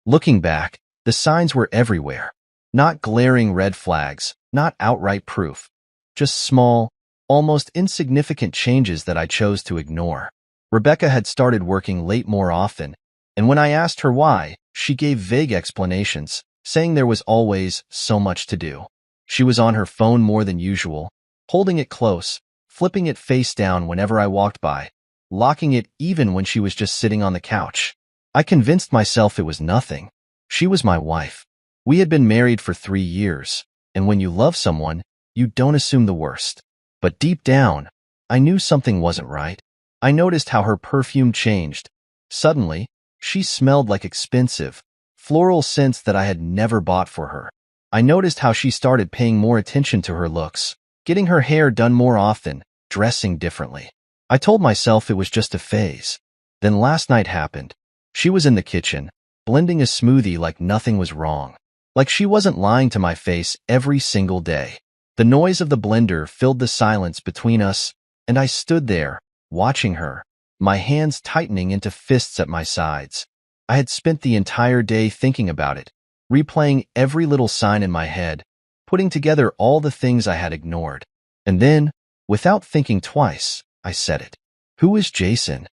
Looking back, the signs were everywhere. Not glaring red flags, not outright proof. Just small, almost insignificant changes that I chose to ignore. Rebecca had started working late more often, and when I asked her why, she gave vague explanations, saying there was always so much to do. She was on her phone more than usual, holding it close, flipping it face down whenever I walked by, locking it even when she was just sitting on the couch. I convinced myself it was nothing. She was my wife. We had been married for 3 years, and when you love someone, you don't assume the worst. But deep down, I knew something wasn't right. I noticed how her perfume changed. Suddenly, she smelled like expensive, floral scents that I had never bought for her. I noticed how she started paying more attention to her looks, getting her hair done more often, dressing differently. I told myself it was just a phase. Then last night happened. She was in the kitchen, blending a smoothie like nothing was wrong. Like she wasn't lying to my face every single day. The noise of the blender filled the silence between us, and I stood there, watching her, my hands tightening into fists at my sides. I had spent the entire day thinking about it, replaying every little sign in my head, putting together all the things I had ignored. And then, without thinking twice, I said it. "Who is Jason?"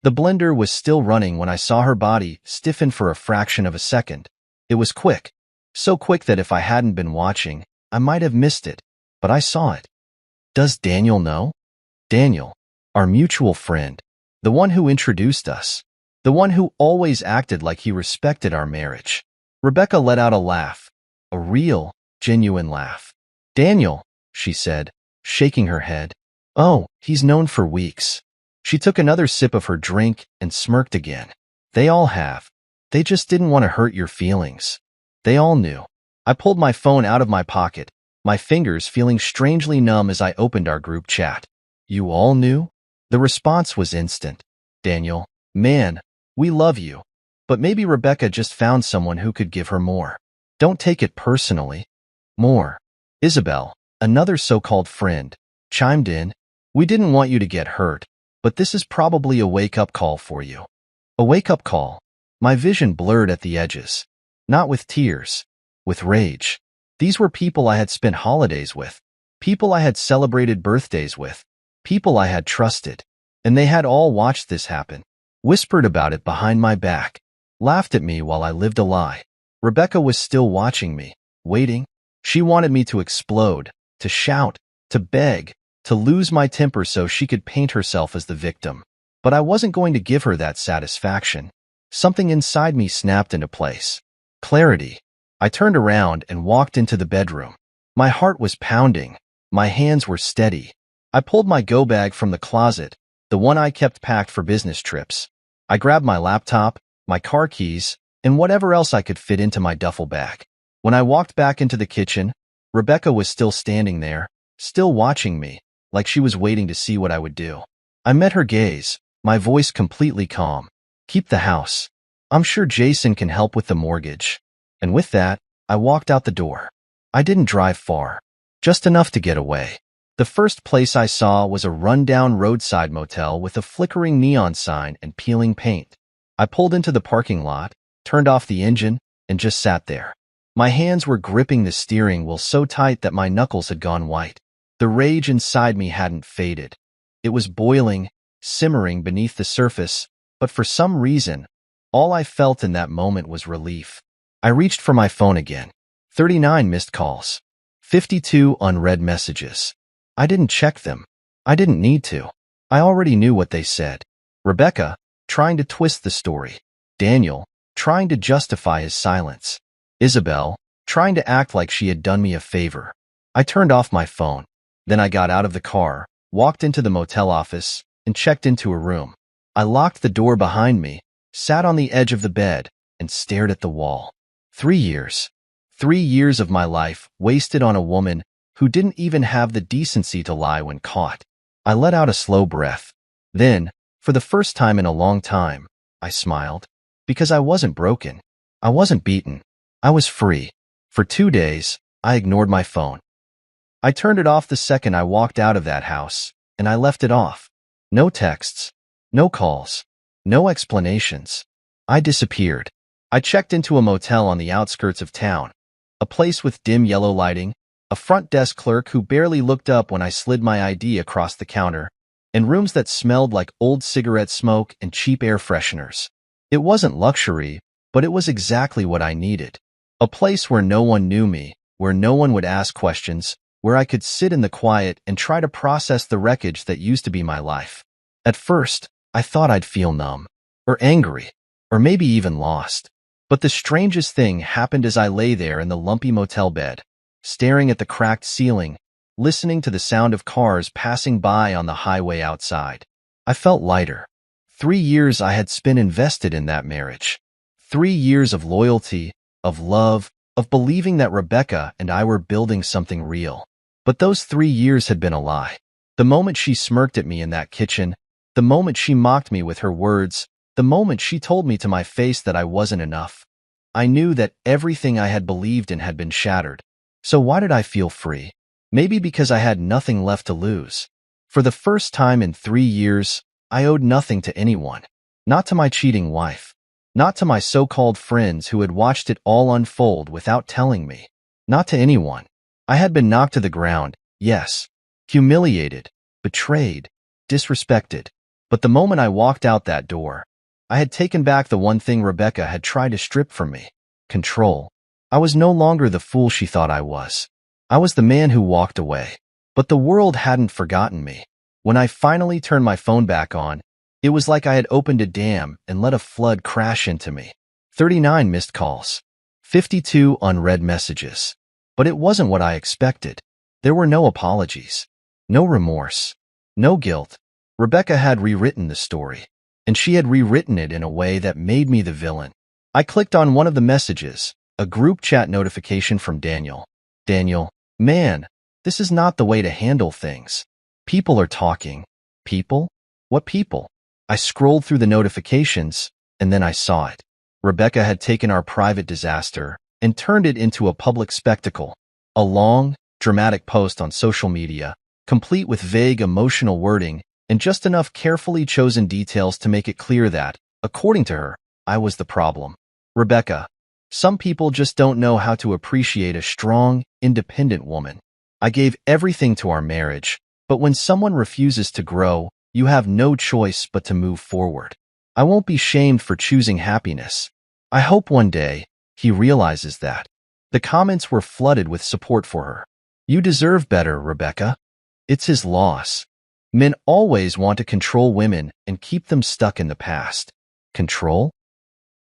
The blender was still running when I saw her body stiffen for a fraction of a second. It was quick, so quick that if I hadn't been watching, I might have missed it, but I saw it. Does Daniel know? Daniel, our mutual friend, the one who introduced us, the one who always acted like he respected our marriage. Rebecca let out a laugh, a real, genuine laugh. "Daniel," she said, shaking her head. "Oh, he's known for weeks." She took another sip of her drink and smirked again. "They all have. They just didn't want to hurt your feelings. They all knew." I pulled my phone out of my pocket, my fingers feeling strangely numb as I opened our group chat. "You all knew?" The response was instant. "Daniel, man, we love you. But maybe Rebecca just found someone who could give her more. Don't take it personally." "More." Isabel, another so-called friend, chimed in. "We didn't want you to get hurt, but this is probably a wake-up call for you." A wake-up call. My vision blurred at the edges. Not with tears, with rage. These were people I had spent holidays with, people I had celebrated birthdays with, people I had trusted, and they had all watched this happen, whispered about it behind my back, laughed at me while I lived a lie. Rebecca was still watching me, waiting. She wanted me to explode, to shout, to beg, to lose my temper so she could paint herself as the victim. But I wasn't going to give her that satisfaction. Something inside me snapped into place. Clarity. I turned around and walked into the bedroom. My heart was pounding. My hands were steady. I pulled my go bag from the closet, the one I kept packed for business trips. I grabbed my laptop, my car keys, and whatever else I could fit into my duffel bag. When I walked back into the kitchen, Rebecca was still standing there, still watching me, like she was waiting to see what I would do. I met her gaze, my voice completely calm. "Keep the house. I'm sure Jason can help with the mortgage." And with that, I walked out the door. I didn't drive far, just enough to get away. The first place I saw was a rundown roadside motel with a flickering neon sign and peeling paint. I pulled into the parking lot, turned off the engine, and just sat there. My hands were gripping the steering wheel so tight that my knuckles had gone white. The rage inside me hadn't faded. It was boiling, simmering beneath the surface, but for some reason, all I felt in that moment was relief. I reached for my phone again. 39 missed calls. 52 unread messages. I didn't check them. I didn't need to. I already knew what they said. Rebecca, trying to twist the story. Daniel, trying to justify his silence. Isabel, trying to act like she had done me a favor. I turned off my phone. Then I got out of the car, walked into the motel office, and checked into a room. I locked the door behind me, sat on the edge of the bed, and stared at the wall. 3 years. 3 years of my life wasted on a woman who didn't even have the decency to lie when caught. I let out a slow breath. Then, for the first time in a long time, I smiled. Because I wasn't broken. I wasn't beaten. I was free. For 2 days, I ignored my phone. I turned it off the second I walked out of that house, and I left it off. No texts, no calls, no explanations. I disappeared. I checked into a motel on the outskirts of town, a place with dim yellow lighting, a front desk clerk who barely looked up when I slid my ID across the counter, and rooms that smelled like old cigarette smoke and cheap air fresheners. It wasn't luxury, but it was exactly what I needed. A place where no one knew me, where no one would ask questions, where I could sit in the quiet and try to process the wreckage that used to be my life. At first, I thought I'd feel numb, or angry, or maybe even lost. But the strangest thing happened as I lay there in the lumpy motel bed, staring at the cracked ceiling, listening to the sound of cars passing by on the highway outside. I felt lighter. 3 years I had spent invested in that marriage. 3 years of loyalty, of love, of believing that Rebecca and I were building something real. But those 3 years had been a lie. The moment she smirked at me in that kitchen, the moment she mocked me with her words, the moment she told me to my face that I wasn't enough, I knew that everything I had believed in had been shattered. So why did I feel free? Maybe because I had nothing left to lose. For the first time in 3 years, I owed nothing to anyone. Not to my cheating wife. Not to my so-called friends who had watched it all unfold without telling me. Not to anyone. I had been knocked to the ground, yes. Humiliated, betrayed, disrespected. But the moment I walked out that door, I had taken back the one thing Rebecca had tried to strip from me: control. I was no longer the fool she thought I was. I was the man who walked away. But the world hadn't forgotten me. When I finally turned my phone back on, it was like I had opened a dam and let a flood crash into me. 39 missed calls. 52 unread messages. But it wasn't what I expected. There were no apologies. No remorse. No guilt. Rebecca had rewritten the story. And she had rewritten it in a way that made me the villain. I clicked on one of the messages, a group chat notification from Daniel. Daniel, man, this is not the way to handle things. People are talking. People? What people? I scrolled through the notifications, and then I saw it. Rebecca had taken our private disaster and turned it into a public spectacle. A long, dramatic post on social media, complete with vague emotional wording and just enough carefully chosen details to make it clear that, according to her, I was the problem. Rebecca, some people just don't know how to appreciate a strong, independent woman. I gave everything to our marriage, but when someone refuses to grow, you have no choice but to move forward. I won't be shamed for choosing happiness. I hope one day he realizes that. The comments were flooded with support for her. You deserve better, Rebecca. It's his loss. Men always want to control women and keep them stuck in the past. Control?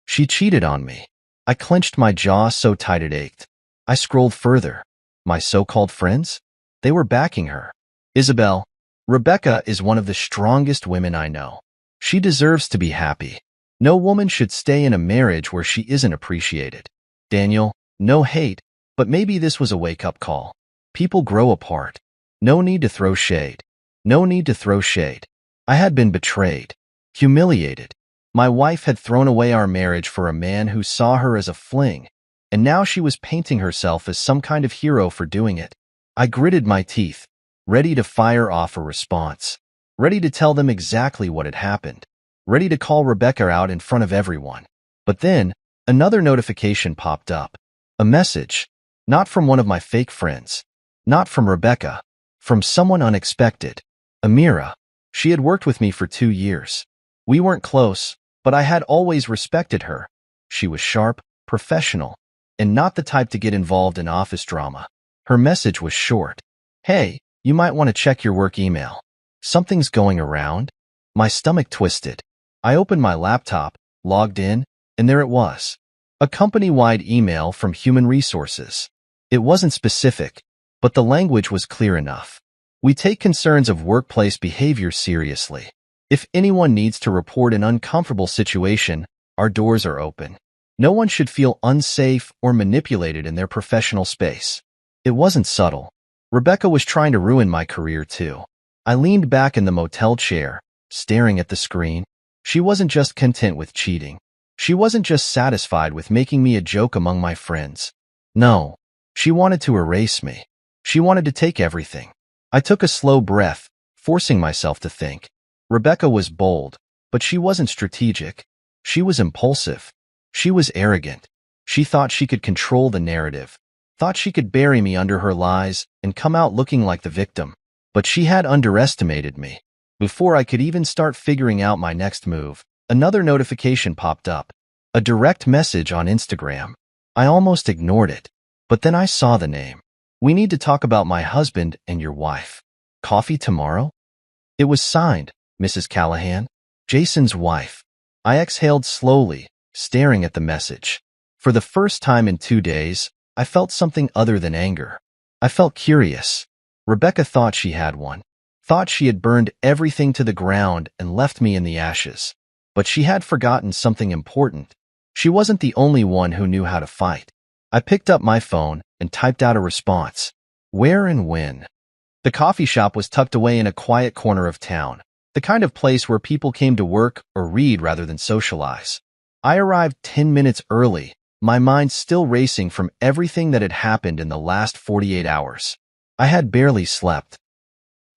She cheated on me. I clenched my jaw so tight it ached. I scrolled further. My so-called friends? They were backing her. Isabel, Rebecca is one of the strongest women I know. She deserves to be happy. No woman should stay in a marriage where she isn't appreciated. Daniel, no hate, but maybe this was a wake-up call. People grow apart. No need to throw shade. No need to throw shade. I had been betrayed. Humiliated. My wife had thrown away our marriage for a man who saw her as a fling, and now she was painting herself as some kind of hero for doing it. I gritted my teeth, ready to fire off a response, ready to tell them exactly what had happened, ready to call Rebecca out in front of everyone. But then, another notification popped up. A message. Not from one of my fake friends. Not from Rebecca. From someone unexpected. Amira. She had worked with me for 2 years. We weren't close, but I had always respected her. She was sharp, professional, and not the type to get involved in office drama. Her message was short. Hey, you might want to check your work email. Something's going around. My stomach twisted. I opened my laptop, logged in, and there it was. A company-wide email from Human Resources. It wasn't specific, but the language was clear enough. We take concerns of workplace behavior seriously. If anyone needs to report an uncomfortable situation, our doors are open. No one should feel unsafe or manipulated in their professional space. It wasn't subtle. Rebecca was trying to ruin my career too. I leaned back in the motel chair, staring at the screen. She wasn't just content with cheating. She wasn't just satisfied with making me a joke among my friends. No, she wanted to erase me. She wanted to take everything. I took a slow breath, forcing myself to think. Rebecca was bold, but she wasn't strategic. She was impulsive. She was arrogant. She thought she could control the narrative, thought she could bury me under her lies and come out looking like the victim. But she had underestimated me. Before I could even start figuring out my next move, another notification popped up. A direct message on Instagram. I almost ignored it. But then I saw the name. We need to talk about my husband and your wife. Coffee tomorrow? It was signed, Mrs. Callahan, Jason's wife. I exhaled slowly, staring at the message. For the first time in 2 days, I felt something other than anger. I felt curious. Rebecca thought she had one. Thought she had burned everything to the ground and left me in the ashes. But she had forgotten something important. She wasn't the only one who knew how to fight. I picked up my phone and typed out a response. Where and when? The coffee shop was tucked away in a quiet corner of town, the kind of place where people came to work or read rather than socialize. I arrived 10 minutes early, my mind still racing from everything that had happened in the last 48 hours. I had barely slept.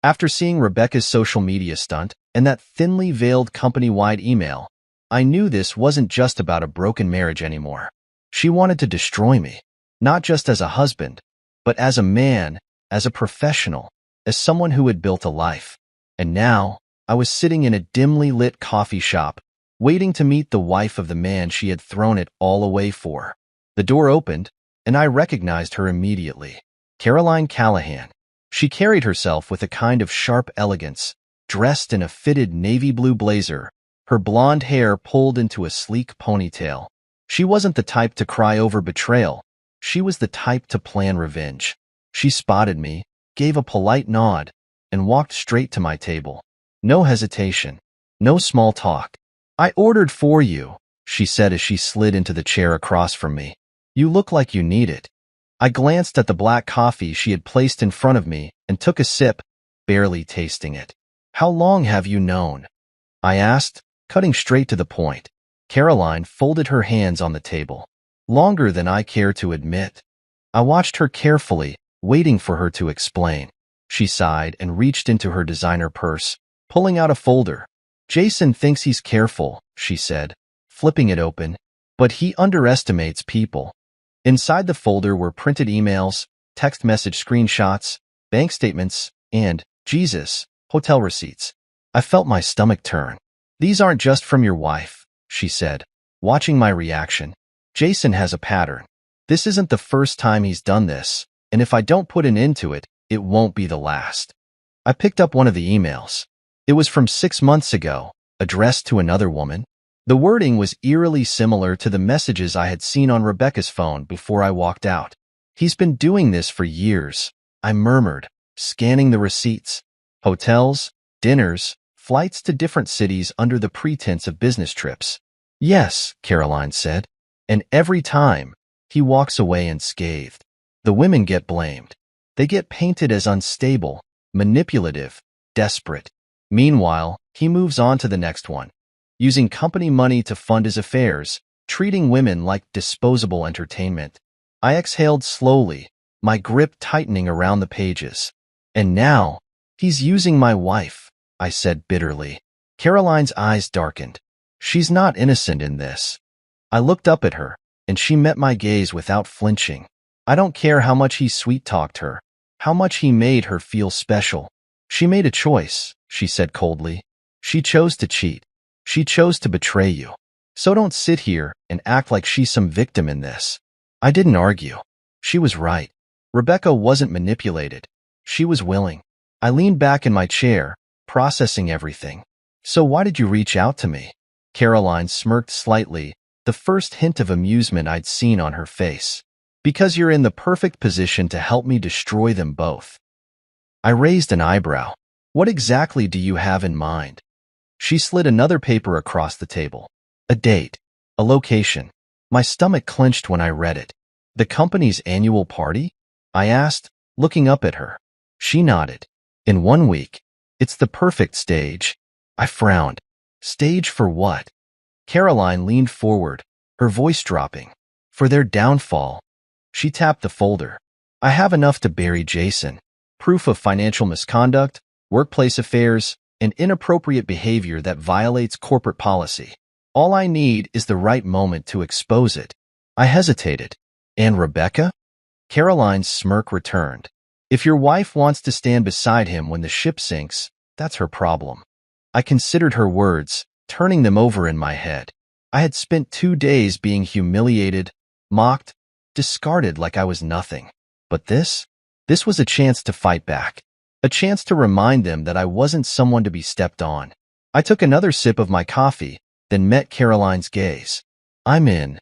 After seeing Rebecca's social media stunt and that thinly veiled company-wide email, I knew this wasn't just about a broken marriage anymore. She wanted to destroy me, not just as a husband, but as a man, as a professional, as someone who had built a life. And now, I was sitting in a dimly lit coffee shop, waiting to meet the wife of the man she had thrown it all away for. The door opened, and I recognized her immediately. Caroline Callahan. She carried herself with a kind of sharp elegance, dressed in a fitted navy blue blazer, her blonde hair pulled into a sleek ponytail. She wasn't the type to cry over betrayal. She was the type to plan revenge. She spotted me, gave a polite nod, and walked straight to my table. No hesitation. No small talk. I ordered for you, she said as she slid into the chair across from me. You look like you need it. I glanced at the black coffee she had placed in front of me and took a sip, barely tasting it. How long have you known? I asked, cutting straight to the point. Caroline folded her hands on the table. Longer than I care to admit. I watched her carefully, waiting for her to explain. She sighed and reached into her designer purse, pulling out a folder. Jason thinks he's careful, she said, flipping it open, but he underestimates people. Inside the folder were printed emails, text message screenshots, bank statements, and, Jesus, hotel receipts. I felt my stomach turn. These aren't just from your wife, she said, watching my reaction. Jason has a pattern. This isn't the first time he's done this, and if I don't put an end to it, it won't be the last. I picked up one of the emails. It was from 6 months ago, addressed to another woman. The wording was eerily similar to the messages I had seen on Rebecca's phone before I walked out. He's been doing this for years, I murmured, scanning the receipts. Hotels, dinners, flights to different cities under the pretense of business trips. Yes, Caroline said. And every time, he walks away unscathed. The women get blamed. They get painted as unstable, manipulative, desperate. Meanwhile, he moves on to the next one, using company money to fund his affairs, treating women like disposable entertainment. I exhaled slowly, my grip tightening around the pages. And now, he's using my wife, I said bitterly. Caroline's eyes darkened. She's not innocent in this. I looked up at her, and she met my gaze without flinching. I don't care how much he sweet-talked her, how much he made her feel special. She made a choice, she said coldly. She chose to cheat. She chose to betray you. So don't sit here and act like she's some victim in this. I didn't argue. She was right. Rebecca wasn't manipulated. She was willing. I leaned back in my chair, processing everything. So why did you reach out to me? Caroline smirked slightly, the first hint of amusement I'd seen on her face. Because you're in the perfect position to help me destroy them both. I raised an eyebrow. What exactly do you have in mind? She slid another paper across the table. A date. A location. My stomach clenched when I read it. The company's annual party? I asked, looking up at her. She nodded. In 1 week. It's the perfect stage. I frowned. Stage for what? Caroline leaned forward, her voice dropping. For their downfall. She tapped the folder. I have enough to bury Jason. Proof of financial misconduct, workplace affairs, and inappropriate behavior that violates corporate policy. All I need is the right moment to expose it. I hesitated. And Rebecca? Caroline's smirk returned. If your wife wants to stand beside him when the ship sinks, that's her problem. I considered her words, turning them over in my head. I had spent 2 days being humiliated, mocked, discarded like I was nothing. But this was a chance to fight back. A chance to remind them that I wasn't someone to be stepped on. I took another sip of my coffee, then met Caroline's gaze. I'm in.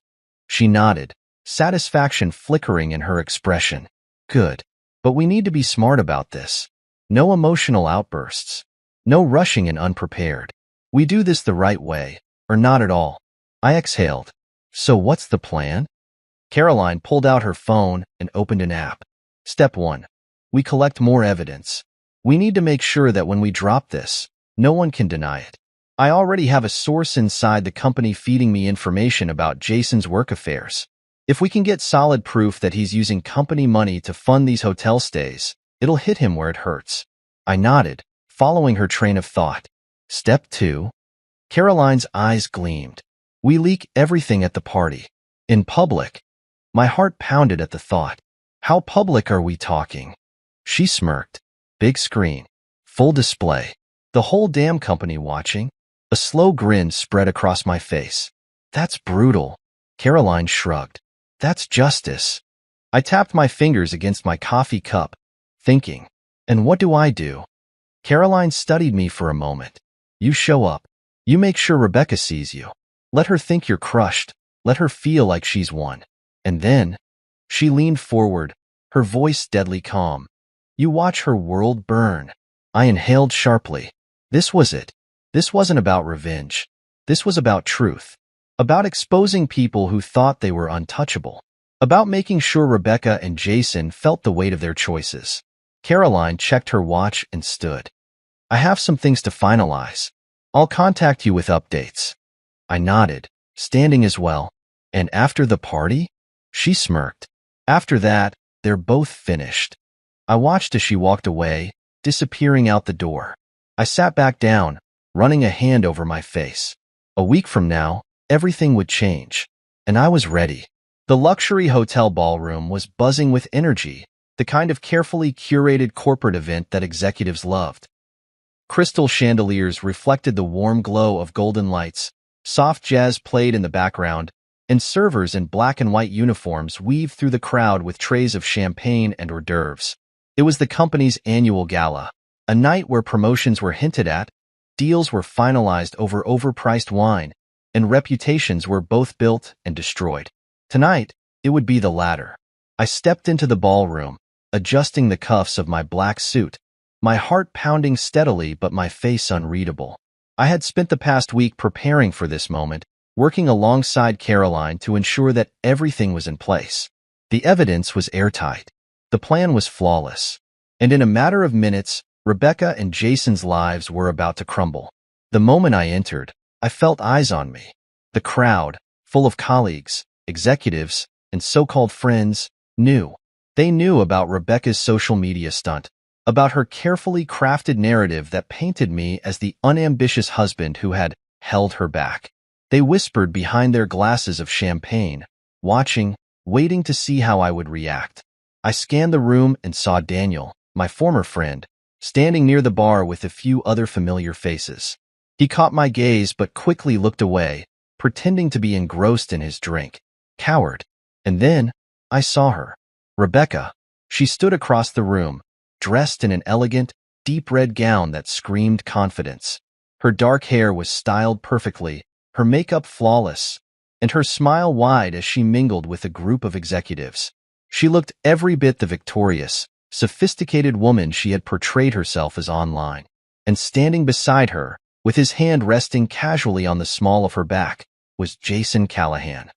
She nodded, satisfaction flickering in her expression. Good. But we need to be smart about this. No emotional outbursts. No rushing in unprepared. We do this the right way, or not at all. I exhaled. So what's the plan? Caroline pulled out her phone and opened an app. Step 1. We collect more evidence. We need to make sure that when we drop this, no one can deny it. I already have a source inside the company feeding me information about Jason's work affairs. If we can get solid proof that he's using company money to fund these hotel stays, it'll hit him where it hurts. I nodded, following her train of thought. Step 2. Caroline's eyes gleamed. We leak everything at the party. In public. My heart pounded at the thought. How public are we talking? She smirked. Big screen. Full display. The whole damn company watching. A slow grin spread across my face. That's brutal. Caroline shrugged. That's justice. I tapped my fingers against my coffee cup, thinking, and what do I do? Caroline studied me for a moment. You show up. You make sure Rebecca sees you. Let her think you're crushed. Let her feel like she's won. And then, she leaned forward, her voice deadly calm. You watch her world burn. I inhaled sharply. This was it. This wasn't about revenge. This was about truth. About exposing people who thought they were untouchable. About making sure Rebecca and Jason felt the weight of their choices. Caroline checked her watch and stood. I have some things to finalize. I'll contact you with updates. I nodded, standing as well. And after the party? She smirked. After that, they're both finished. I watched as she walked away, disappearing out the door. I sat back down, running a hand over my face. A week from now, everything would change. And I was ready. The luxury hotel ballroom was buzzing with energy, the kind of carefully curated corporate event that executives loved. Crystal chandeliers reflected the warm glow of golden lights, soft jazz played in the background, and servers in black and white uniforms weaved through the crowd with trays of champagne and hors d'oeuvres. It was the company's annual gala, a night where promotions were hinted at, deals were finalized over overpriced wine, and reputations were both built and destroyed. Tonight, it would be the latter. I stepped into the ballroom, adjusting the cuffs of my black suit, my heart pounding steadily but my face unreadable. I had spent the past week preparing for this moment, working alongside Caroline to ensure that everything was in place. The evidence was airtight. The plan was flawless. And in a matter of minutes, Rebecca and Jason's lives were about to crumble. The moment I entered, I felt eyes on me. The crowd, full of colleagues, executives, and so-called friends, knew. They knew about Rebecca's social media stunt, about her carefully crafted narrative that painted me as the unambitious husband who had held her back. They whispered behind their glasses of champagne, watching, waiting to see how I would react. I scanned the room and saw Daniel, my former friend, standing near the bar with a few other familiar faces. He caught my gaze but quickly looked away, pretending to be engrossed in his drink. Coward. And then, I saw her. Rebecca. She stood across the room, dressed in an elegant, deep red gown that screamed confidence. Her dark hair was styled perfectly, her makeup flawless, and her smile wide as she mingled with a group of executives. She looked every bit the victorious, sophisticated woman she had portrayed herself as online. And standing beside her, with his hand resting casually on the small of her back, was Jason Callahan.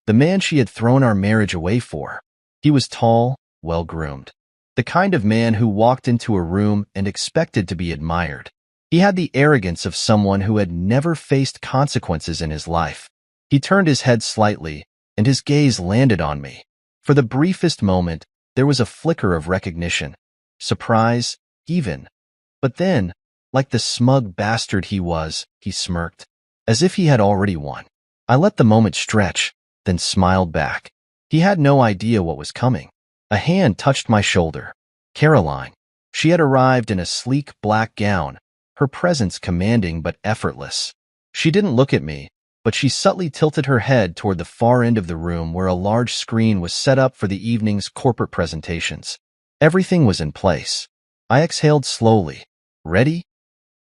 The man she had thrown our marriage away for. He was tall, well-groomed. The kind of man who walked into a room and expected to be admired. He had the arrogance of someone who had never faced consequences in his life. He turned his head slightly, and his gaze landed on me. For the briefest moment, there was a flicker of recognition, surprise, even. But then, like the smug bastard he was, he smirked. as if he had already won. I let the moment stretch, then smiled back. He had no idea what was coming. A hand touched my shoulder. Caroline. She had arrived in a sleek black gown, her presence commanding but effortless. She didn't look at me, but she subtly tilted her head toward the far end of the room where a large screen was set up for the evening's corporate presentations. Everything was in place. I exhaled slowly. Ready?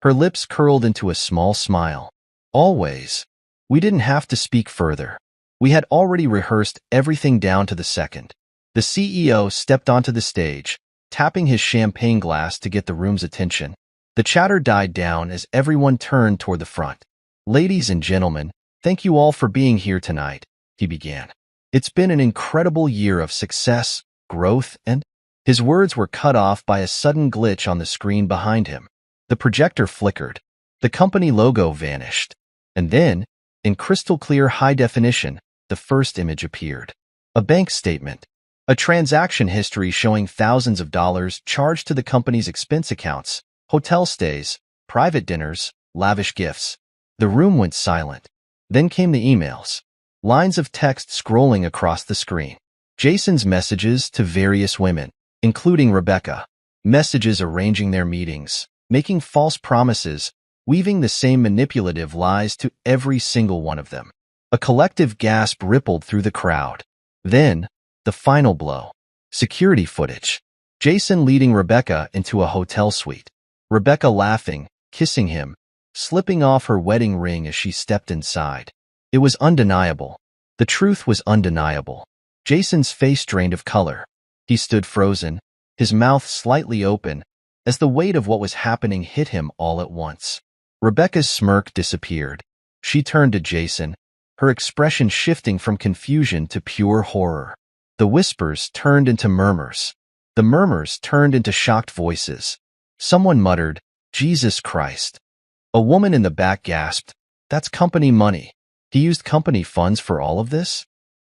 Her lips curled into a small smile. Always. We didn't have to speak further. We had already rehearsed everything down to the second. The CEO stepped onto the stage, tapping his champagne glass to get the room's attention. The chatter died down as everyone turned toward the front. Ladies and gentlemen, thank you all for being here tonight, he began. It's been an incredible year of success, growth, and... His words were cut off by a sudden glitch on the screen behind him. The projector flickered. The company logo vanished. And then, in crystal clear high definition, the first image appeared. A bank statement. A transaction history showing thousands of dollars charged to the company's expense accounts, hotel stays, private dinners, lavish gifts. The room went silent. Then came the emails. Lines of text scrolling across the screen. Jason's messages to various women, including Rebecca. Messages arranging their meetings, making false promises, weaving the same manipulative lies to every single one of them. A collective gasp rippled through the crowd. Then, the final blow. Security footage. Jason leading Rebecca into a hotel suite. Rebecca laughing, kissing him, slipping off her wedding ring as she stepped inside. It was undeniable. The truth was undeniable. Jason's face drained of color. He stood frozen, his mouth slightly open, as the weight of what was happening hit him all at once. Rebecca's smirk disappeared. She turned to Jason, her expression shifting from confusion to pure horror. The whispers turned into murmurs. The murmurs turned into shocked voices. Someone muttered, "Jesus Christ." A woman in the back gasped, "That's company money. He used company funds for all of this?"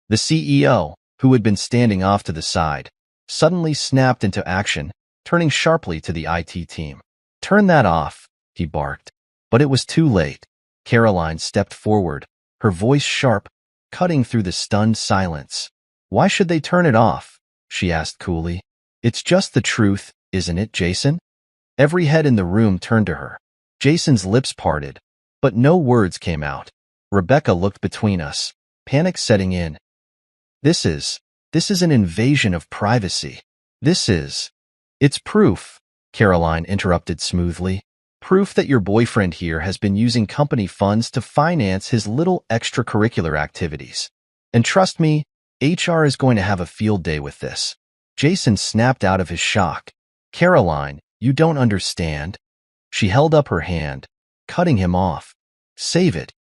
The CEO, who had been standing off to the side, suddenly snapped into action, turning sharply to the IT team. "Turn that off," he barked. But it was too late. Caroline stepped forward, her voice sharp, cutting through the stunned silence. "Why should they turn it off?" she asked coolly. "It's just the truth, isn't it, Jason?" Every head in the room turned to her. Jason's lips parted, but no words came out. Rebecca looked between us, panic setting in. This is an invasion of privacy. It's proof," Caroline interrupted smoothly. "Proof that your boyfriend here has been using company funds to finance his little extracurricular activities. And trust me, HR is going to have a field day with this." Jason snapped out of his shock. "Caroline, you don't understand." She held up her hand, cutting him off. "Save it."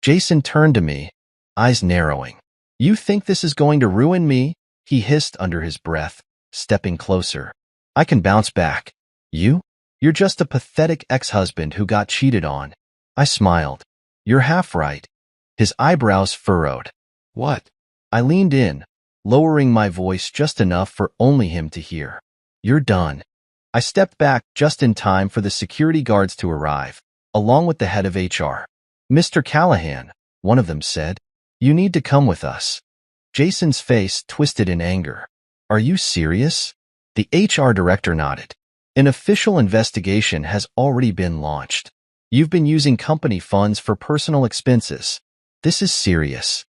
Jason turned to me, eyes narrowing. "You think this is going to ruin me?" he hissed under his breath, stepping closer. "I can bounce back. You? You're just a pathetic ex-husband who got cheated on." I smiled. "You're half right." His eyebrows furrowed. "What?" I leaned in, lowering my voice just enough for only him to hear. "You're done." I stepped back just in time for the security guards to arrive, along with the head of HR. "Mr. Callahan," one of them said, "you need to come with us." Jason's face twisted in anger. "Are you serious?" The HR director nodded. "An official investigation has already been launched. You've been using company funds for personal expenses. This is serious."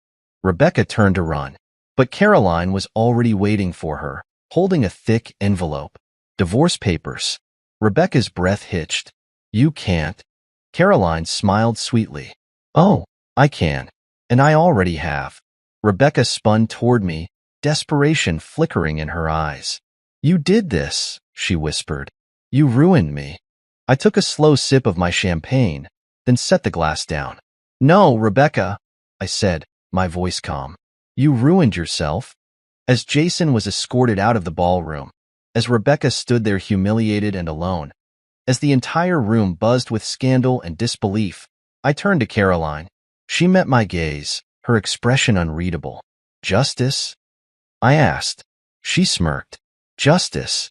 Rebecca turned to run, but Caroline was already waiting for her, holding a thick envelope. "Divorce papers." Rebecca's breath hitched. "You can't." Caroline smiled sweetly. "Oh, I can. And I already have." Rebecca spun toward me, desperation flickering in her eyes. "You did this," she whispered. "You ruined me." I took a slow sip of my champagne, then set the glass down. "No, Rebecca," I said, my voice calm. "You ruined yourself." As Jason was escorted out of the ballroom, as Rebecca stood there humiliated and alone, as the entire room buzzed with scandal and disbelief, I turned to Caroline. She met my gaze, her expression unreadable. "Justice?" I asked. She smirked. "Justice."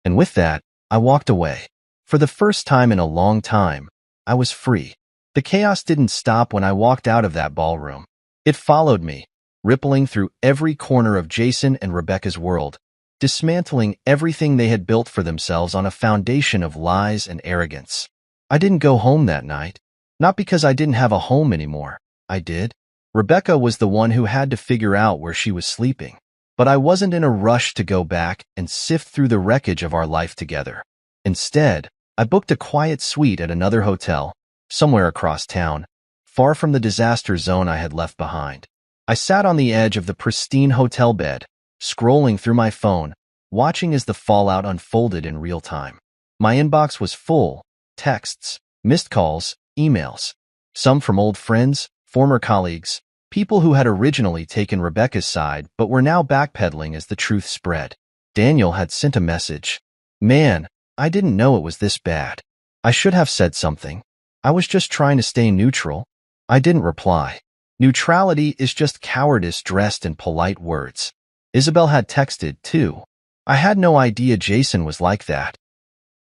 And with that, I walked away. For the first time in a long time, I was free. The chaos didn't stop when I walked out of that ballroom. It followed me, rippling through every corner of Jason and Rebecca's world, dismantling everything they had built for themselves on a foundation of lies and arrogance. I didn't go home that night. Not because I didn't have a home anymore. I did. Rebecca was the one who had to figure out where she was sleeping. But I wasn't in a rush to go back and sift through the wreckage of our life together. Instead, I booked a quiet suite at another hotel, somewhere across town, far from the disaster zone I had left behind. I sat on the edge of the pristine hotel bed, scrolling through my phone, watching as the fallout unfolded in real time. My inbox was full: texts, missed calls, emails, some from old friends, former colleagues, people who had originally taken Rebecca's side but were now backpedaling as the truth spread. Daniel had sent a message. "Man, I didn't know it was this bad. I should have said something. I was just trying to stay neutral." I didn't reply. Neutrality is just cowardice dressed in polite words. Isabel had texted, too. I had no idea Jason was like that.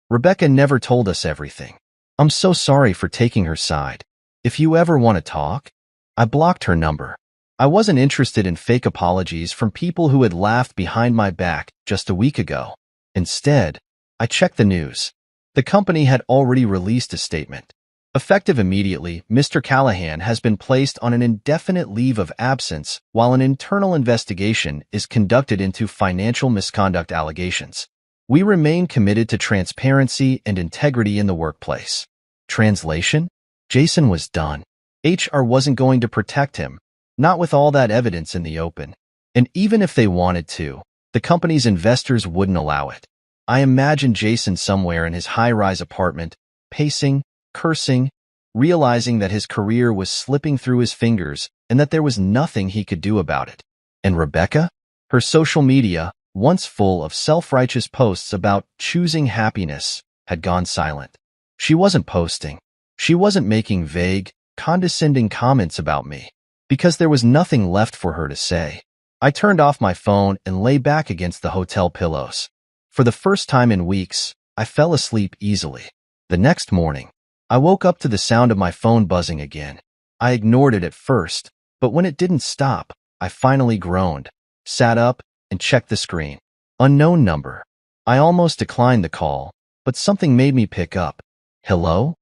"Rebecca never told us everything. I'm so sorry for taking her side. If you ever want to talk." I blocked her number. I wasn't interested in fake apologies from people who had laughed behind my back just a week ago. Instead, I checked the news. The company had already released a statement. Effective immediately, Mr. Callahan has been placed on an indefinite leave of absence while an internal investigation is conducted into financial misconduct allegations. We remain committed to transparency and integrity in the workplace. Translation? Jason was done. HR wasn't going to protect him, not with all that evidence in the open. And even if they wanted to, the company's investors wouldn't allow it. I imagined Jason somewhere in his high-rise apartment, pacing, cursing, realizing that his career was slipping through his fingers and that there was nothing he could do about it. And Rebecca? Her social media, once full of self-righteous posts about choosing happiness, had gone silent. She wasn't posting. She wasn't making vague, condescending comments about me, because there was nothing left for her to say. I turned off my phone and lay back against the hotel pillows. For the first time in weeks, I fell asleep easily. The next morning, I woke up to the sound of my phone buzzing again. I ignored it at first, but when it didn't stop, I finally groaned, sat up, and checked the screen. Unknown number. I almost declined the call, but something made me pick up. "Hello?"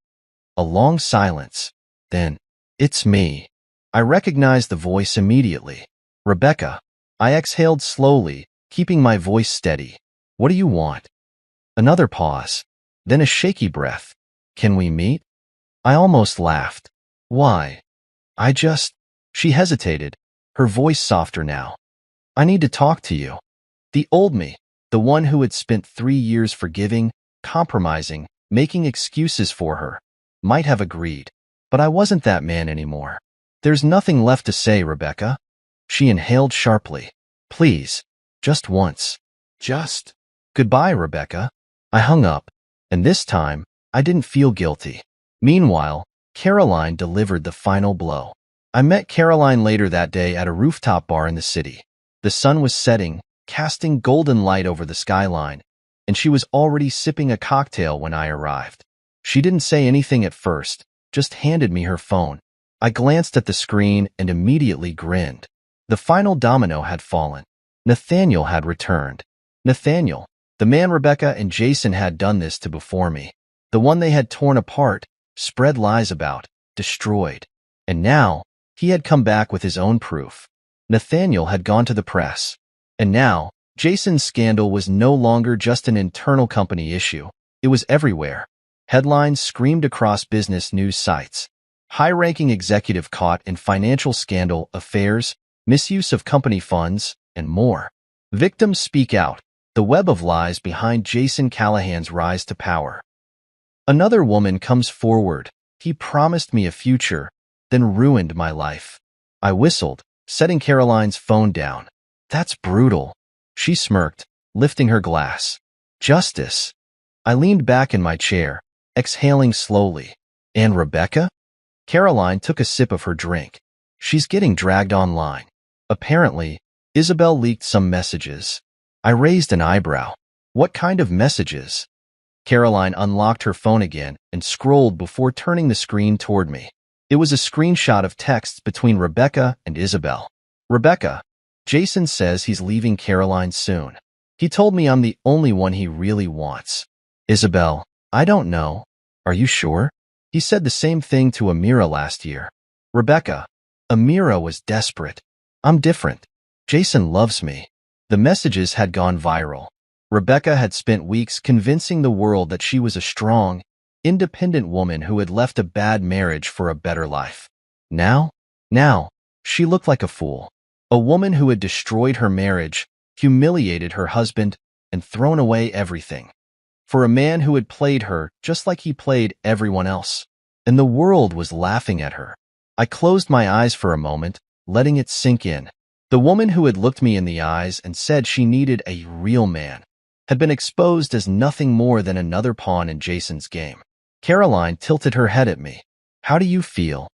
A long silence. Then, "It's me." I recognized the voice immediately. "Rebecca." I exhaled slowly, keeping my voice steady. "What do you want?" Another pause. Then a shaky breath. "Can we meet?" I almost laughed. "Why?" She hesitated, her voice softer now. "I need to talk to you." The old me, the one who had spent 3 years forgiving, compromising, making excuses for her, might have agreed. But I wasn't that man anymore. "There's nothing left to say, Rebecca." She inhaled sharply. "Please, just once." "Just." "Goodbye, Rebecca." I hung up, and this time, I didn't feel guilty. Meanwhile, Caroline delivered the final blow. I met Caroline later that day at a rooftop bar in the city. The sun was setting, casting golden light over the skyline, and she was already sipping a cocktail when I arrived. She didn't say anything at first, just handed me her phone. I glanced at the screen and immediately grinned. The final domino had fallen. Nathaniel had returned. Nathaniel, the man Rebecca and Jason had done this to before me. The one they had torn apart, spread lies about, destroyed. And now, he had come back with his own proof. Nathaniel had gone to the press. And now, Jason's scandal was no longer just an internal company issue. It was everywhere. Headlines screamed across business news sites. High-ranking executive caught in financial scandal, affairs, misuse of company funds, and more. Victims speak out. The web of lies behind Jason Callahan's rise to power. Another woman comes forward. "He promised me a future, then ruined my life." I whistled, setting Caroline's phone down. "That's brutal." She smirked, lifting her glass. "Justice." I leaned back in my chair, exhaling slowly. "And Rebecca?" Caroline took a sip of her drink. "She's getting dragged online. Apparently, Isabel leaked some messages." I raised an eyebrow. "What kind of messages?" Caroline unlocked her phone again and scrolled before turning the screen toward me. It was a screenshot of texts between Rebecca and Isabel. Rebecca, Jason says he's leaving Caroline soon. He told me I'm the only one he really wants. Isabel, I don't know. Are you sure? He said the same thing to Amira last year. Rebecca, Amira was desperate. I'm different. Jason loves me. The messages had gone viral. Rebecca had spent weeks convincing the world that she was a strong, independent woman who had left a bad marriage for a better life. Now, she looked like a fool. A woman who had destroyed her marriage, humiliated her husband, and thrown away everything. For a man who had played her just like he played everyone else. And the world was laughing at her. I closed my eyes for a moment, letting it sink in. The woman who had looked me in the eyes and said she needed a real man had been exposed as nothing more than another pawn in Jason's game. Caroline tilted her head at me. How do you feel?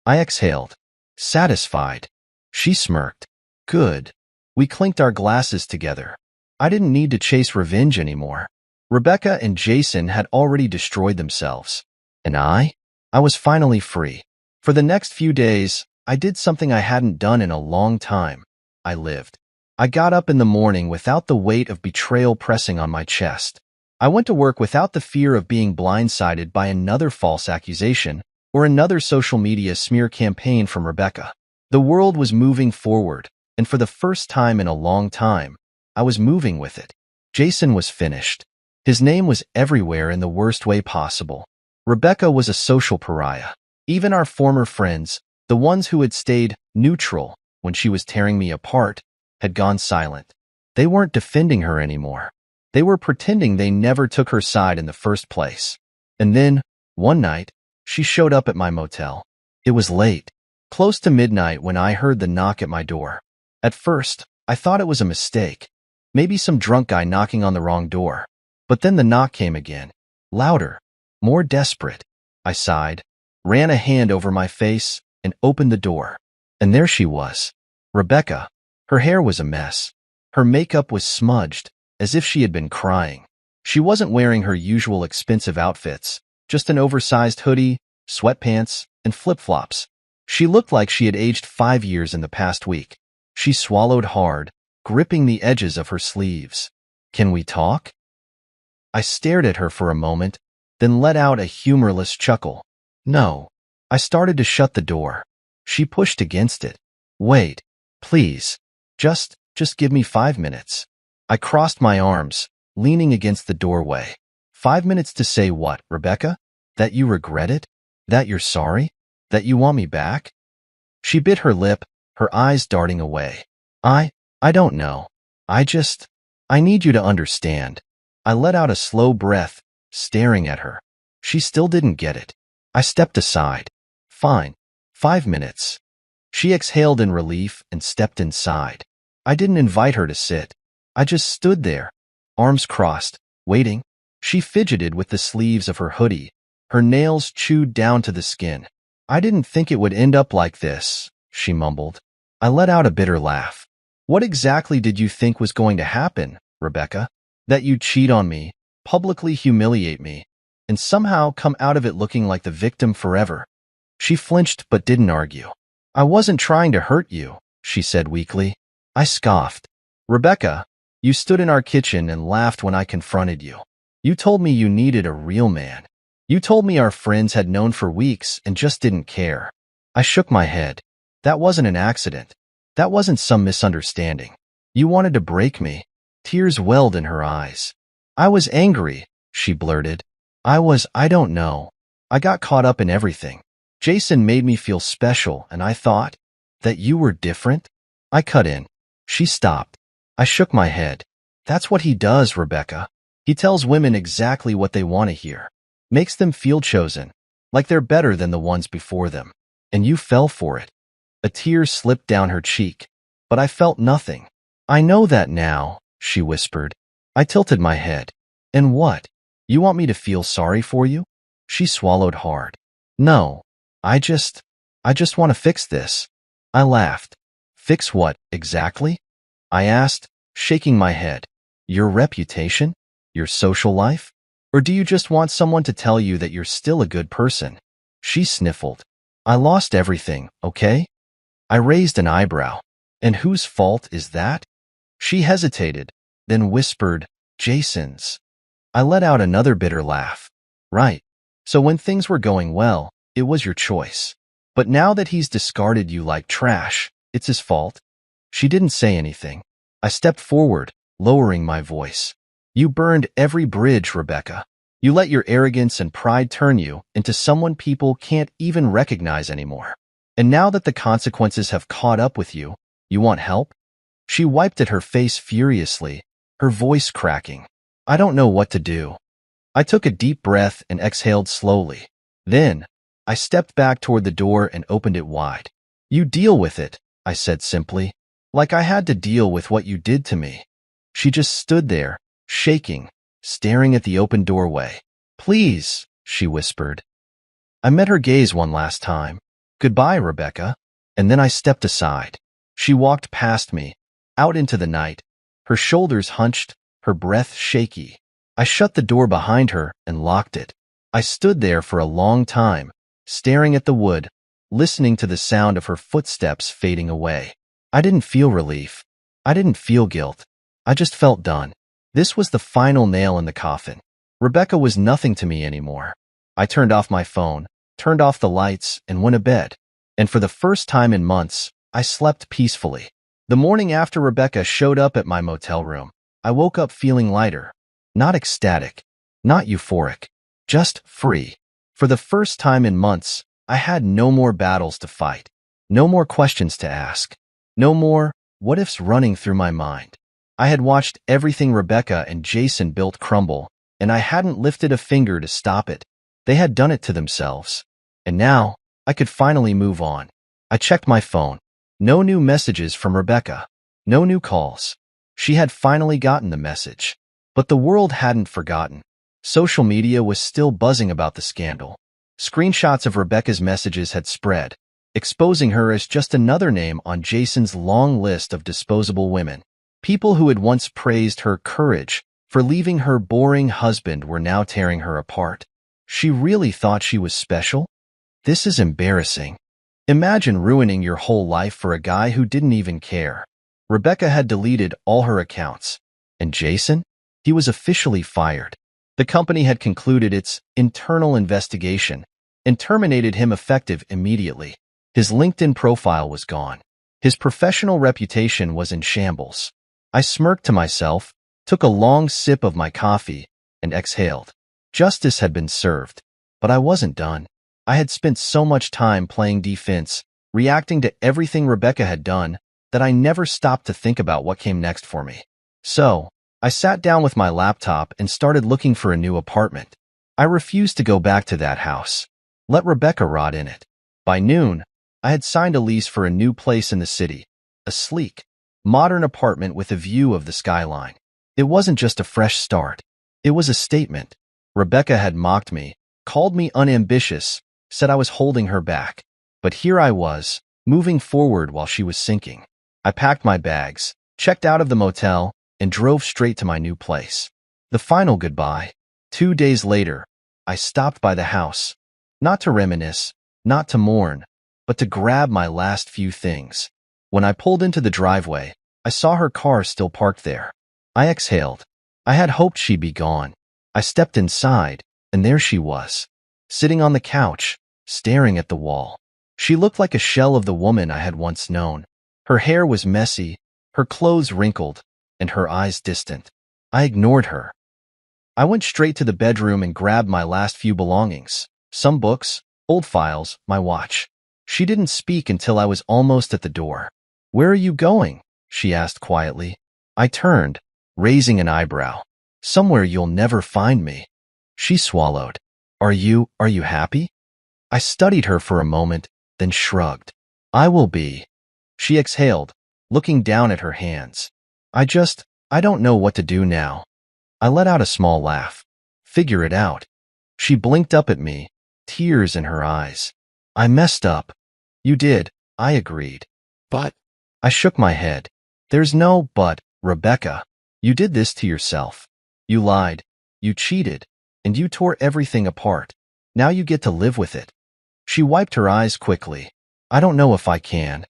I exhaled. Satisfied. She smirked. Good. We clinked our glasses together. I didn't need to chase revenge anymore. Rebecca and Jason had already destroyed themselves. And I was finally free. For the next few days, I did something I hadn't done in a long time. I lived. I got up in the morning without the weight of betrayal pressing on my chest. I went to work without the fear of being blindsided by another false accusation or another social media smear campaign from Rebecca. The world was moving forward, and for the first time in a long time, I was moving with it. Jason was finished. His name was everywhere in the worst way possible. Rebecca was a social pariah. Even our former friends, the ones who had stayed neutral when she was tearing me apart, had gone silent. They weren't defending her anymore. They were pretending they never took her side in the first place. And then, one night, she showed up at my motel. It was late, close to midnight when I heard the knock at my door. At first, I thought it was a mistake. Maybe some drunk guy knocking on the wrong door. But then the knock came again. Louder. More desperate. I sighed, ran a hand over my face, and opened the door. And there she was. Rebecca. Her hair was a mess. Her makeup was smudged, as if she had been crying. She wasn't wearing her usual expensive outfits, just an oversized hoodie, sweatpants, and flip-flops. She looked like she had aged 5 years in the past week. She swallowed hard, gripping the edges of her sleeves. Can we talk? I stared at her for a moment, then let out a humorless chuckle. No. I started to shut the door. She pushed against it. Wait, please. Just give me 5 minutes. I crossed my arms, leaning against the doorway. 5 minutes to say what, Rebecca? That you regret it? That you're sorry? That you want me back? She bit her lip, her eyes darting away. I don't know. I need you to understand. I let out a slow breath, staring at her. She still didn't get it. I stepped aside. Fine. 5 minutes. She exhaled in relief and stepped inside. I didn't invite her to sit. I just stood there, arms crossed, waiting. She fidgeted with the sleeves of her hoodie, her nails chewed down to the skin. I didn't think it would end up like this, she mumbled. I let out a bitter laugh. What exactly did you think was going to happen, Rebecca? That you'd cheat on me, publicly humiliate me, and somehow come out of it looking like the victim forever? She flinched but didn't argue. I wasn't trying to hurt you, she said weakly. I scoffed. Rebecca, you stood in our kitchen and laughed when I confronted you. You told me you needed a real man. You told me our friends had known for weeks and just didn't care. I shook my head. That wasn't an accident. That wasn't some misunderstanding. You wanted to break me. Tears welled in her eyes. I was angry, she blurted. I don't know. I got caught up in everything. Jason made me feel special, and I thought that you were different. I cut in. She stopped. I shook my head. That's what he does, Rebecca. He tells women exactly what they want to hear. Makes them feel chosen, like they're better than the ones before them. And you fell for it. A tear slipped down her cheek, but I felt nothing. I know that now, she whispered. I tilted my head. And what? You want me to feel sorry for you? She swallowed hard. No, I just want to fix this. I laughed. Fix what, exactly? I asked, shaking my head. Your reputation? Your social life? Or do you just want someone to tell you that you're still a good person? She sniffled. I lost everything, okay? I raised an eyebrow. And whose fault is that? She hesitated, then whispered, Jason's. I let out another bitter laugh. Right. So when things were going well, it was your choice. But now that he's discarded you like trash, it's his fault? She didn't say anything. I stepped forward, lowering my voice. You burned every bridge, Rebecca. You let your arrogance and pride turn you into someone people can't even recognize anymore. And now that the consequences have caught up with you, you want help? She wiped at her face furiously, her voice cracking. I don't know what to do. I took a deep breath and exhaled slowly. Then, I stepped back toward the door and opened it wide. You deal with it, I said simply, like I had to deal with what you did to me. She just stood there, shaking, staring at the open doorway. Please, she whispered. I met her gaze one last time. Goodbye, Rebecca. And then I stepped aside. She walked past me, out into the night, her shoulders hunched, her breath shaky. I shut the door behind her and locked it. I stood there for a long time, staring at the wood, listening to the sound of her footsteps fading away. I didn't feel relief. I didn't feel guilt. I just felt done. This was the final nail in the coffin. Rebecca was nothing to me anymore. I turned off my phone, turned off the lights, and went to bed. And for the first time in months, I slept peacefully. The morning after Rebecca showed up at my motel room, I woke up feeling lighter. Not ecstatic, not euphoric, just free. For the first time in months, I had no more battles to fight, no more questions to ask, no more what-ifs running through my mind. I had watched everything Rebecca and Jason built crumble, and I hadn't lifted a finger to stop it. They had done it to themselves. And now, I could finally move on. I checked my phone. No new messages from Rebecca. No new calls. She had finally gotten the message. But the world hadn't forgotten. Social media was still buzzing about the scandal. Screenshots of Rebecca's messages had spread, exposing her as just another name on Jason's long list of disposable women. People who had once praised her courage for leaving her boring husband were now tearing her apart. She really thought she was special? This is embarrassing. Imagine ruining your whole life for a guy who didn't even care. Rebecca had deleted all her accounts. And Jason? He was officially fired. The company had concluded its internal investigation and terminated him effective immediately. His LinkedIn profile was gone. His professional reputation was in shambles. I smirked to myself, took a long sip of my coffee, and exhaled. Justice had been served, but I wasn't done. I had spent so much time playing defense, reacting to everything Rebecca had done, that I never stopped to think about what came next for me. So, I sat down with my laptop and started looking for a new apartment. I refused to go back to that house. Let Rebecca rot in it. By noon, I had signed a lease for a new place in the city, a sleek, modern apartment with a view of the skyline. It wasn't just a fresh start. It was a statement. Rebecca had mocked me, called me unambitious, said I was holding her back. But here I was, moving forward while she was sinking. I packed my bags, checked out of the motel, and drove straight to my new place. The final goodbye. 2 days later, I stopped by the house, not to reminisce, not to mourn, but to grab my last few things. When I pulled into the driveway, I saw her car still parked there. I exhaled. I had hoped she'd be gone. I stepped inside, and there she was, sitting on the couch, staring at the wall. She looked like a shell of the woman I had once known. Her hair was messy, her clothes wrinkled, and her eyes distant. I ignored her. I went straight to the bedroom and grabbed my last few belongings. Some books, old files, my watch. She didn't speak until I was almost at the door. Where are you going? She asked quietly. I turned, raising an eyebrow. Somewhere you'll never find me. She swallowed. Are you happy? I studied her for a moment, then shrugged. I will be. She exhaled, looking down at her hands. I don't know what to do now. I let out a small laugh. Figure it out. She blinked up at me, tears in her eyes. I messed up. You did, I agreed. But I shook my head. There's no but, Rebecca. You did this to yourself. You lied. You cheated. and you tore everything apart. Now you get to live with it." She wiped her eyes quickly. "I don't know if I can."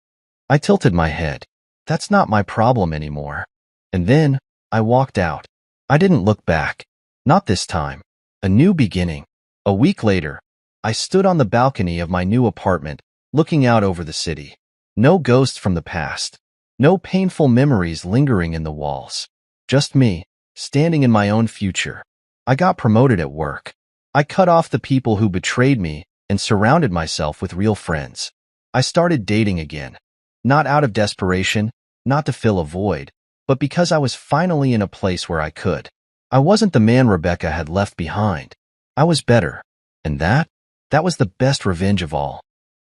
I tilted my head. "That's not my problem anymore." And then I walked out. I didn't look back. Not this time. A new beginning. A week later, I stood on the balcony of my new apartment, looking out over the city. No ghosts from the past. No painful memories lingering in the walls. Just me, standing in my own future. I got promoted at work. I cut off the people who betrayed me and surrounded myself with real friends. I started dating again. Not out of desperation, not to fill a void, but because I was finally in a place where I could. I wasn't the man Rebecca had left behind. I was better. And that was the best revenge of all.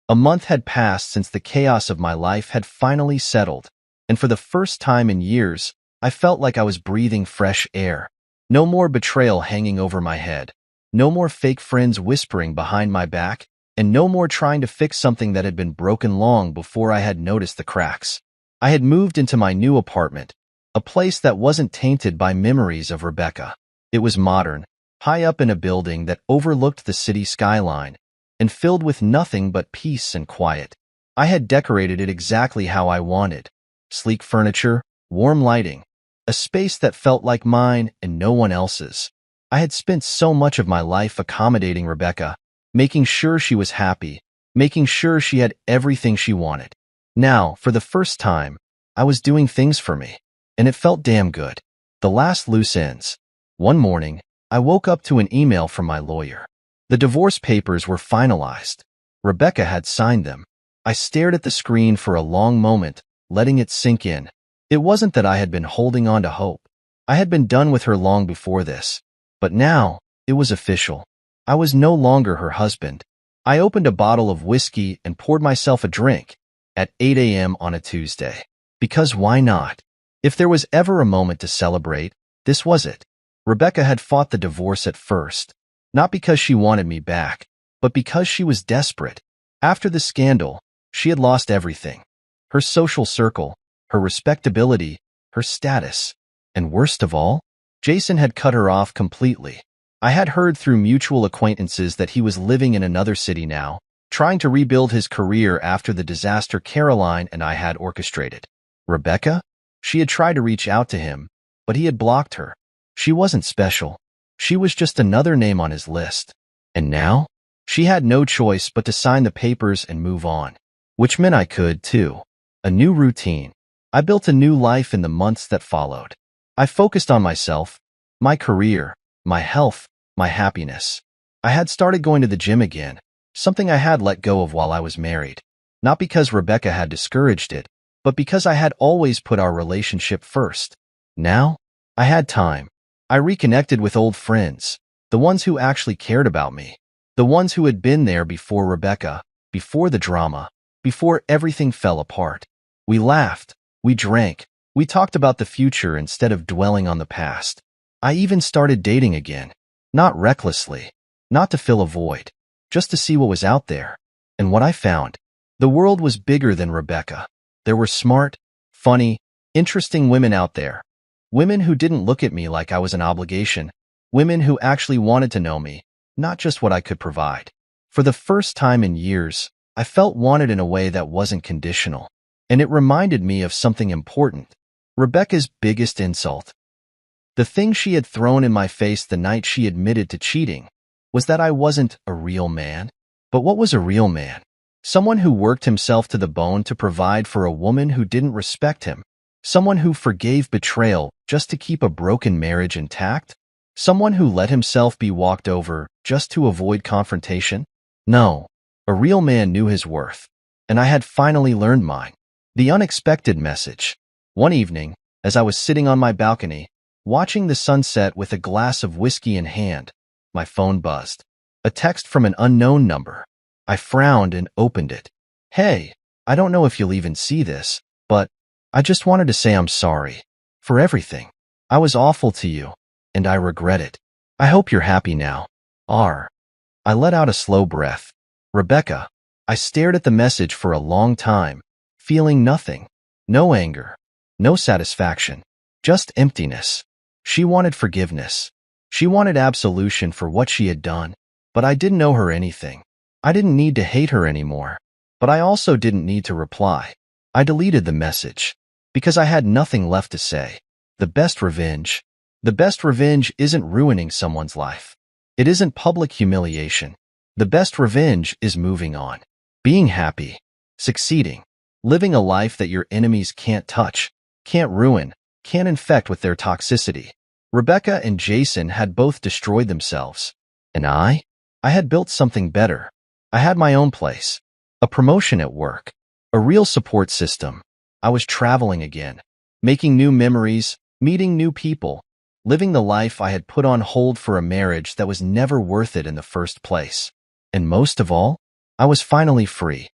A month had passed since the chaos of my life had finally settled, and for the first time in years, I felt like I was breathing fresh air. No more betrayal hanging over my head. No more fake friends whispering behind my back, and no more trying to fix something that had been broken long before I had noticed the cracks. I had moved into my new apartment, a place that wasn't tainted by memories of Rebecca. It was modern, high up in a building that overlooked the city skyline, and filled with nothing but peace and quiet. I had decorated it exactly how I wanted. Sleek furniture, warm lighting, a space that felt like mine and no one else's. I had spent so much of my life accommodating Rebecca, making sure she was happy, making sure she had everything she wanted. Now, for the first time, I was doing things for me, and it felt damn good. The last loose ends. One morning, I woke up to an email from my lawyer. The divorce papers were finalized. Rebecca had signed them. I stared at the screen for a long moment, letting it sink in. It wasn't that I had been holding on to hope. I had been done with her long before this. But now, it was official. I was no longer her husband. I opened a bottle of whiskey and poured myself a drink at 8 a.m. on a Tuesday. Because why not? If there was ever a moment to celebrate, this was it. Rebecca had fought the divorce at first, not because she wanted me back, but because she was desperate. After the scandal, she had lost everything. Her social circle, her respectability, her status, and worst of all, Jason had cut her off completely. I had heard through mutual acquaintances that he was living in another city now, trying to rebuild his career after the disaster Caroline and I had orchestrated. Rebecca? She had tried to reach out to him, but he had blocked her. She wasn't special. She was just another name on his list. And now? She had no choice but to sign the papers and move on. Which meant I could, too. A new routine. I built a new life in the months that followed. I focused on myself, my career, my health, my happiness. I had started going to the gym again, something I had let go of while I was married. Not because Rebecca had discouraged it, but because I had always put our relationship first. Now, I had time. I reconnected with old friends, the ones who actually cared about me, the ones who had been there before Rebecca, before the drama, before everything fell apart. We laughed, we drank, we talked about the future instead of dwelling on the past. I even started dating again, not recklessly, not to fill a void, just to see what was out there. And what I found, the world was bigger than Rebecca. There were smart, funny, interesting women out there. Women who didn't look at me like I was an obligation. Women who actually wanted to know me, not just what I could provide. For the first time in years, I felt wanted in a way that wasn't conditional. And it reminded me of something important. Rebecca's biggest insult. The thing she had thrown in my face the night she admitted to cheating was that I wasn't a real man. But what was a real man? Someone who worked himself to the bone to provide for a woman who didn't respect him. Someone who forgave betrayal just to keep a broken marriage intact? Someone who let himself be walked over just to avoid confrontation? No, a real man knew his worth, and I had finally learned mine. The unexpected message. One evening, as I was sitting on my balcony, watching the sunset with a glass of whiskey in hand, my phone buzzed. A text from an unknown number. I frowned and opened it. "Hey, I don't know if you'll even see this, but I just wanted to say I'm sorry. For everything. I was awful to you, and I regret it. I hope you're happy now. R." I let out a slow breath. Rebecca. I stared at the message for a long time, feeling nothing. No anger. No satisfaction. Just emptiness. She wanted forgiveness. She wanted absolution for what she had done, but I didn't owe her anything. I didn't need to hate her anymore, but I also didn't need to reply. I deleted the message because I had nothing left to say. The best revenge. The best revenge isn't ruining someone's life. It isn't public humiliation. The best revenge is moving on, being happy, succeeding, living a life that your enemies can't touch, can't ruin, can't infect with their toxicity. Rebecca and Jason had both destroyed themselves. And I had built something better. I had my own place, a promotion at work, a real support system. I was traveling again, making new memories, meeting new people, living the life I had put on hold for a marriage that was never worth it in the first place. And most of all, I was finally free.